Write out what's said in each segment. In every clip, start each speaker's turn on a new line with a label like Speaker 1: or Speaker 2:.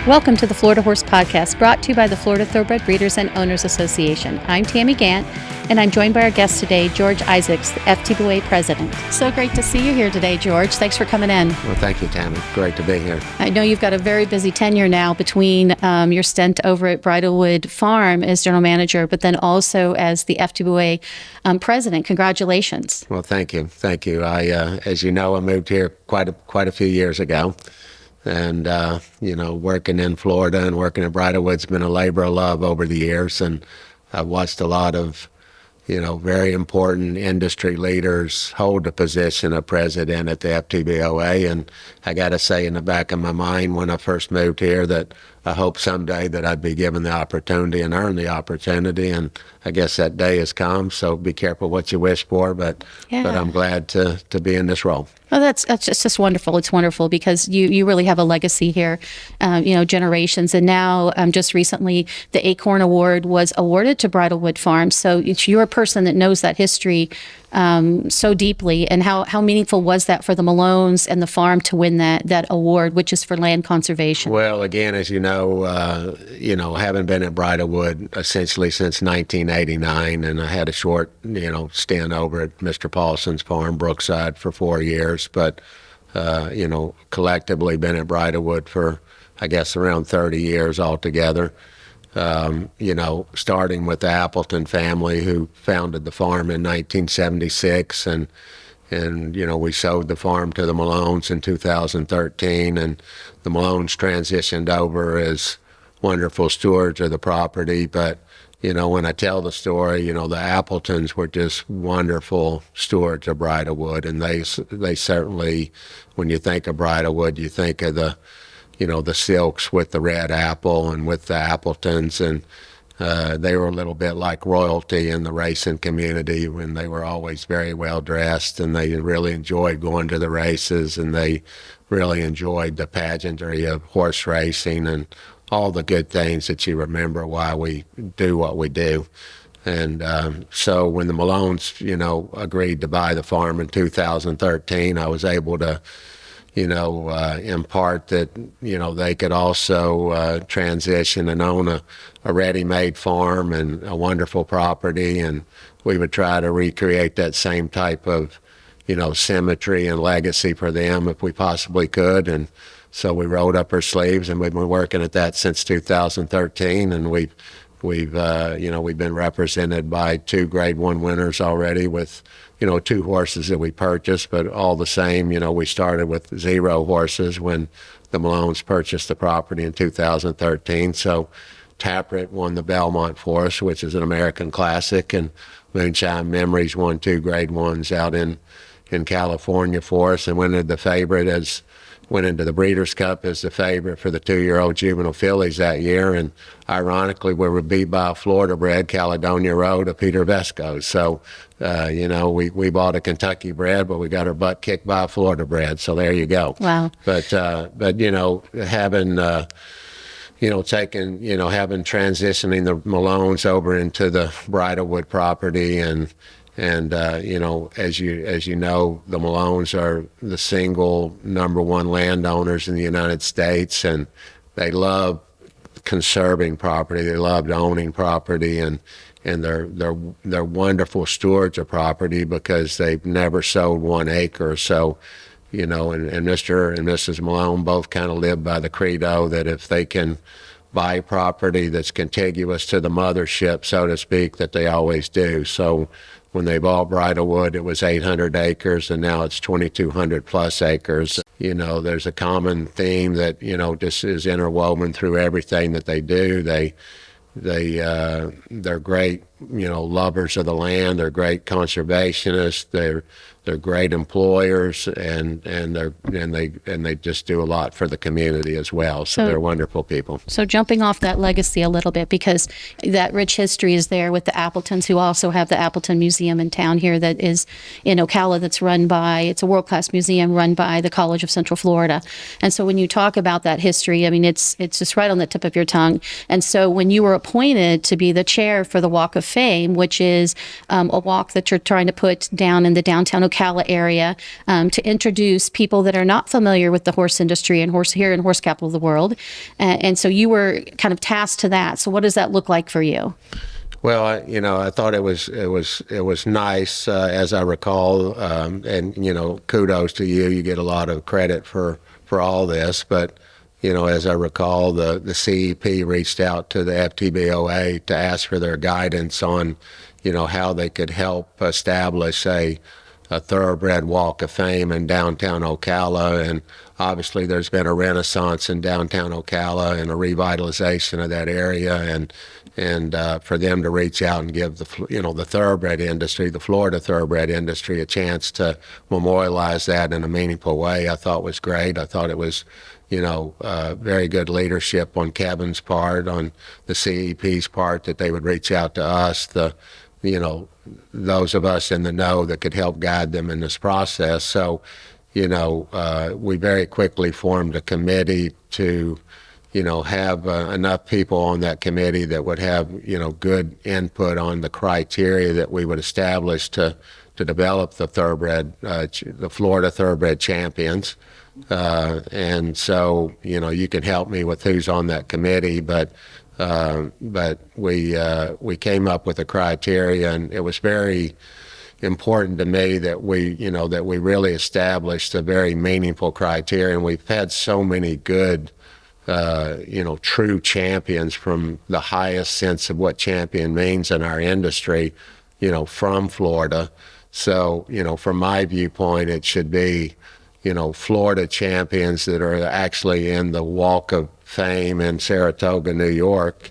Speaker 1: Welcome to the Florida Horse Podcast, brought to you by the Florida Thoroughbred Breeders and Owners Association. I'm Tammy Gantt, and I'm joined by our guest today, George Isaacs, the FTBOA president. So great to see you here today, George. Thanks for coming in.
Speaker 2: Well, thank you, Tammy. Great to be here.
Speaker 1: I know you've got a very busy tenure now between your stint over at Bridlewood Farm as general manager, but then also as the FTBOA president. Congratulations.
Speaker 2: Well, thank you. Thank you. As you know, I moved here quite a few years ago. And, working in Florida and working at Bridlewood's been a labor of love over the years. And I've watched a lot of, very important industry leaders hold the position of president at the FTBOA. And I got to say in the back of my mind when I first moved here that I hope someday that I'd be given the opportunity and earn the opportunity. And I guess that day has come. So be careful what you wish for. But I'm glad to be in this role.
Speaker 1: Well, that's just wonderful. It's wonderful because you really have a legacy here, generations. And now just recently, the Acorn Award was awarded to Bridlewood Farm. So you're a person that knows that history so deeply. And how meaningful was that for the Malones and the farm to win that award, which is for land conservation?
Speaker 2: Well, again, as you know, having been at Bridlewood essentially since 1989, and I had a short, stint over at Mr. Paulson's farm, Brookside, for 4 years. But, collectively been at Bridlewood for, I guess, around 30 years altogether. Starting with the Appleton family who founded the farm in 1976. And we sold the farm to the Malones in 2013. And the Malones transitioned over as wonderful stewards of the property. But when I tell the story, the Appletons were just wonderful stewards of Bridlewood, and they certainly, when you think of Bridlewood, you think of the Silks with the red apple and with the Appletons, and they were a little bit like royalty in the racing community when they were always very well dressed, and they really enjoyed going to the races, and they really enjoyed the pageantry of horse racing and all the good things that you remember why we do what we do. And so when the Malones, agreed to buy the farm in 2013, I was able to, impart that, they could also transition and own a ready-made farm and a wonderful property. And we would try to recreate that same type of, symmetry and legacy for them if we possibly could. And so we rolled up our sleeves, and we've been working at that since 2013, and we've been represented by 2 Grade 1 winners already with, 2 horses that we purchased, but all the same, we started with 0 horses when the Malones purchased the property in 2013. So Taproot won the Belmont for us, which is an American classic, and Moonshine Memories won 2 Grade 1s out in California for us, and went into the Breeders' Cup as the favorite for the 2-year-old juvenile fillies that year. And ironically, we were beat by a Florida bred, Caledonia Road, of Peter Vesco's. So, we bought a Kentucky bred, but we got our butt kicked by a Florida bred. So there you go.
Speaker 1: Wow.
Speaker 2: But having, transitioning the Malones over into the Bridlewood property and as you know, the Malones are the single number 1 landowners in the United States, and they love conserving property. They loved owning property, and they're wonderful stewards of property because they've never sold 1 acre. So, and Mr. and Mrs. Malone both kind of live by the credo that if they can buy property that's contiguous to the mothership, so to speak, that they always do. So when they bought Bridlewood, it was 800 acres, and now it's 2,200 plus acres. There's a common theme that, just is interwoven through everything that they do. They're great, lovers of the land. They're great conservationists. They're great employers, and they just do a lot for the community as well. So they're wonderful people.
Speaker 1: So jumping off that legacy a little bit, because that rich history is there with the Appletons, who also have the Appleton Museum in town here that is in Ocala, that's it's a world-class museum run by the College of Central Florida. And so when you talk about that history, I mean, it's just right on the tip of your tongue. And so when you were appointed to be the chair for the Walk of Fame, which is a walk that you're trying to put down in the downtown Ocala area to introduce people that are not familiar with the horse industry and horse capital of the world. And so you were kind of tasked to that. So what does that look like for you?
Speaker 2: Well, I thought it was nice, as I recall, and kudos to you. You get a lot of credit for all this, but as I recall, the CEP reached out to the FTBOA to ask for their guidance on, how they could help establish a Thoroughbred Walk of Fame in downtown Ocala. And obviously there's been a renaissance in downtown Ocala and a revitalization of that area. And for them to reach out and give the thoroughbred industry, the Florida thoroughbred industry, a chance to memorialize that in a meaningful way, I thought was great. I thought it was, very good leadership on Kevin's part, on the CEP's part, that they would reach out to us, those of us in the know that could help guide them in this process. So, we very quickly formed a committee to, have enough people on that committee that would have, good input on the criteria that we would establish to develop the the Florida Thoroughbred champions. And so, you can help me with who's on that committee, but we came up with a criteria, and it was very important to me that we really established a very meaningful criteria. And we've had so many good, true champions from the highest sense of what champion means in our industry, from Florida. So, from my viewpoint, it should be, Florida champions that are actually in the Walk of Fame in Saratoga, New York.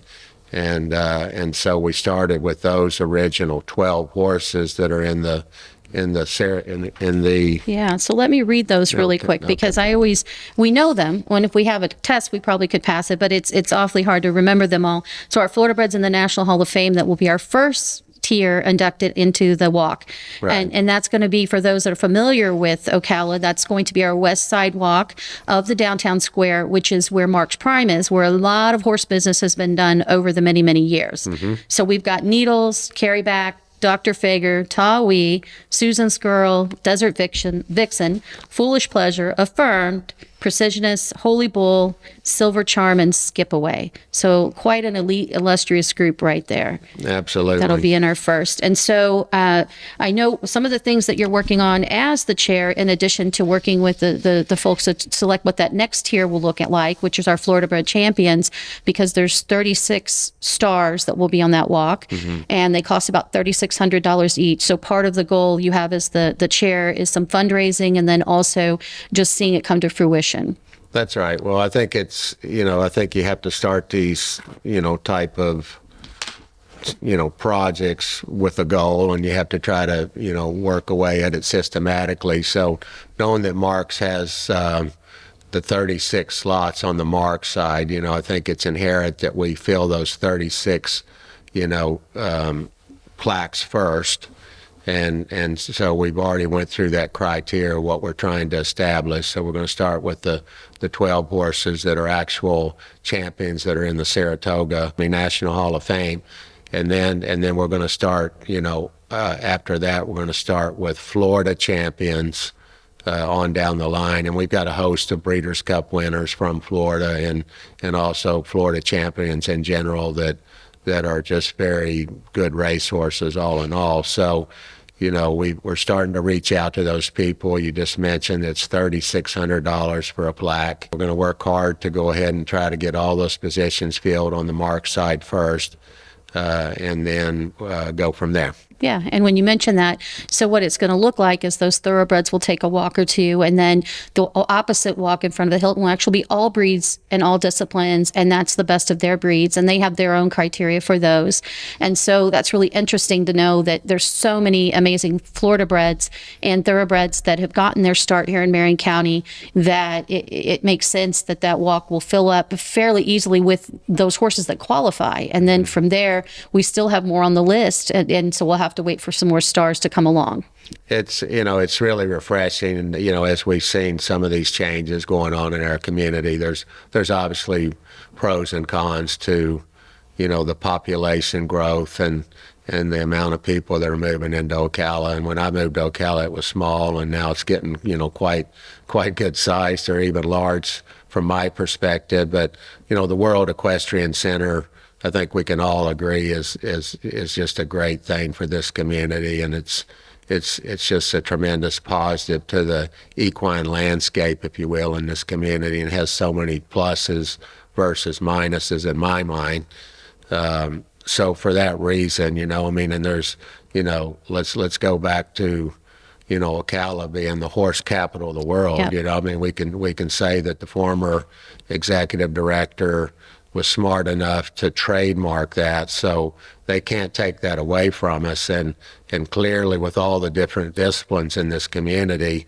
Speaker 2: And so we started with those original 12 horses that are in the.
Speaker 1: Yeah, so let me read those really quick, because we know them. When if we have a test, we probably could pass it, but it's awfully hard to remember them all. So our Florida breds in the National Hall of Fame, that will be our first tier inducted into the walk. Right. And that's going to be, for those that are familiar with Ocala, that's going to be our west side walk of the downtown square, which is where Mark's Prime is, where a lot of horse business has been done over the many, many years. Mm-hmm. So we've got Needles, Carryback, Dr. Fager, Tawee, Susan's Girl, Desert Vixen, Foolish Pleasure, Affirmed, Precisionist, Holy Bull, Silver Charm, and Skip Away. So quite an elite, illustrious group right there.
Speaker 2: Absolutely.
Speaker 1: That'll be in our first. And so I know some of the things that you're working on as the chair, in addition to working with the folks that select what that next tier will look at like, which is our Florida Bred Champions, because there's 36 stars that will be on that walk, mm-hmm. and they cost about $3,600 each. So part of the goal you have as the chair is some fundraising, and then also just seeing it come to fruition.
Speaker 2: That's right. Well, I think it's, I think you have to start these, type of, projects with a goal, and you have to try to, work away at it systematically. So knowing that Mark's has the 36 slots on the Mark side, I think it's inherent that we fill those 36, plaques first. And so we've already went through that criteria, what we're trying to establish. So we're going to start with the 12 horses that are actual champions that are in the Saratoga National Hall of Fame. And then we're going to start, after that, we're going to start with Florida champions on down the line. And we've got a host of Breeders' Cup winners from Florida, and also Florida champions in general that are just very good racehorses all in all. So, we're starting to reach out to those people. You just mentioned it's $3,600 for a plaque. We're going to work hard to go ahead and try to get all those positions filled on the Mark side first, and then go from there.
Speaker 1: Yeah, and when you mention that, so what it's going to look like is those thoroughbreds will take a walk or two, and then the opposite walk in front of the Hilton will actually be all breeds and all disciplines, and that's the best of their breeds, and they have their own criteria for those. And so that's really interesting to know that there's so many amazing Florida breds and thoroughbreds that have gotten their start here in Marion County, that it makes sense that that walk will fill up fairly easily with those horses that qualify. And then from there, we still have more on the list, and so we'll have to wait for some more stars to come along.
Speaker 2: It's really refreshing, and as we've seen some of these changes going on in our community, there's obviously pros and cons to the population growth and and the amount of people that are moving into Ocala. And when I moved to Ocala, it was small, and now it's getting, quite good sized or even large from my perspective. But, the World Equestrian Center, I think we can all agree is just a great thing for this community, and it's just a tremendous positive to the equine landscape, if you will, in this community, and has so many pluses versus minuses in my mind. So for that reason, and there's, let's go back to, Ocala being the horse capital of the world.
Speaker 1: Yep.
Speaker 2: We can say that the former executive director was smart enough to trademark that, so they can't take that away from us. And clearly, with all the different disciplines in this community,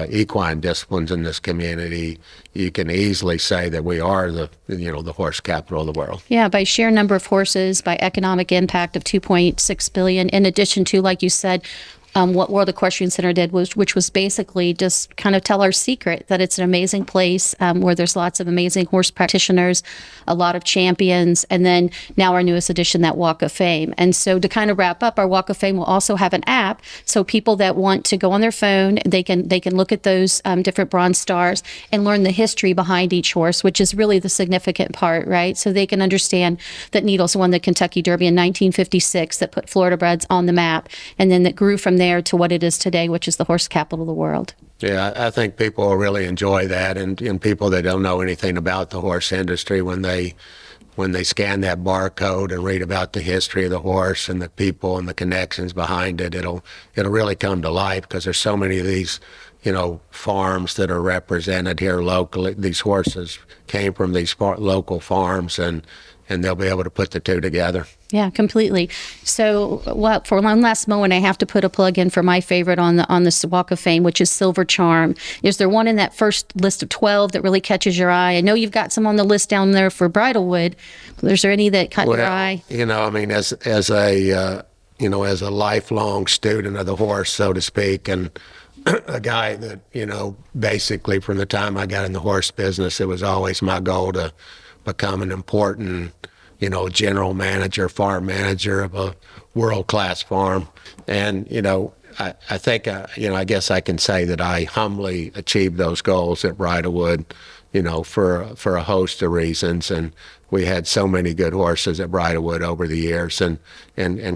Speaker 2: equine disciplines in this community, you can easily say that we are the horse capital of the world.
Speaker 1: Yeah, by sheer number of horses, by economic impact of 2.6 billion, in addition to, like you said, what World Equestrian Center did which was basically just kind of tell our secret that it's an amazing place where there's lots of amazing horse practitioners, a lot of champions, and then now our newest addition, that Walk of Fame. And so to kind of wrap up, our Walk of Fame will also have an app, so people that want to go on their phone, they can look at those different bronze stars and learn the history behind each horse, which is really the significant part, right? So they can understand that Needles won the Kentucky Derby in 1956, that put Florida breds on the map, and then that grew from there to what it is today, which is the horse capital of the world.
Speaker 2: Yeah, I think people will really enjoy that, and people that don't know anything about the horse industry, when they scan that barcode and read about the history of the horse and the people and the connections behind it, it'll really come to life, because there's so many of these farms that are represented here locally. These horses came from these local farms, and they'll be able to put the two together.
Speaker 1: Yeah, completely. So, for one last moment, I have to put a plug in for my favorite on this Walk of Fame, which is Silver Charm. Is there one in that first list of 12 that really catches your eye? I know you've got some on the list down there for Bridlewood. Is there any that caught your eye?
Speaker 2: As a lifelong student of the horse, so to speak, and a guy that, basically from the time I got in the horse business, it was always my goal to become an important, general manager, farm manager of a world-class farm. And, I think, I guess I can say that I humbly achieved those goals at Bridlewood, for a host of reasons. And we had so many good horses at Bridlewood over the years, and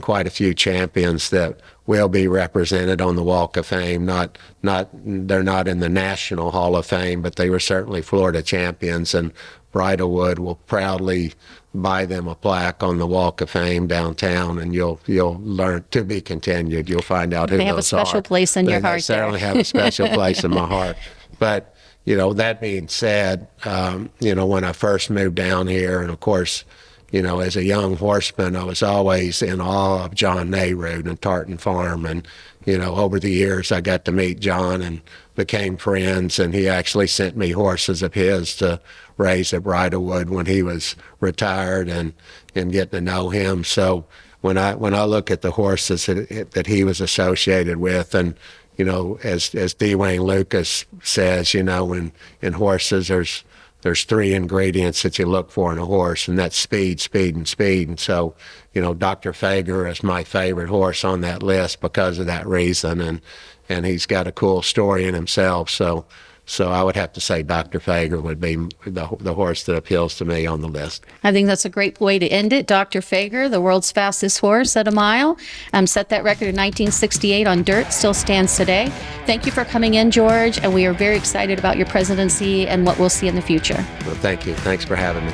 Speaker 2: quite a few champions that will be represented on the Walk of Fame. They're not in the National Hall of Fame, but they were certainly Florida champions, and Bridlewood will proudly buy them a plaque on the Walk of Fame downtown, and you'll learn, to be continued. You'll find out who those are.
Speaker 1: They have a special place in your heart.
Speaker 2: They certainly have a special place in my heart. But that being said, when I first moved down here, and of course, as a young horseman, I was always in awe of John Nehru and Tartan Farm. And, over the years, I got to meet John and became friends, and he actually sent me horses of his to raise at Bridlewood when he was retired, and getting to know him. So when I look at the horses that he was associated with, and as D. Wayne Lucas says, in horses, there's three ingredients that you look for in a horse, and that's speed, speed, and speed. And so, Dr. Fager is my favorite horse on that list because of that reason, and he's got a cool story in himself. So I would have to say Dr. Fager would be the horse that appeals to me on the list.
Speaker 1: I think that's a great way to end it. Dr. Fager, the world's fastest horse at a mile, set that record in 1968 on dirt, still stands today. Thank you for coming in, George, and we are very excited about your presidency and what we'll see in the future.
Speaker 2: Well, thank you. Thanks for having me.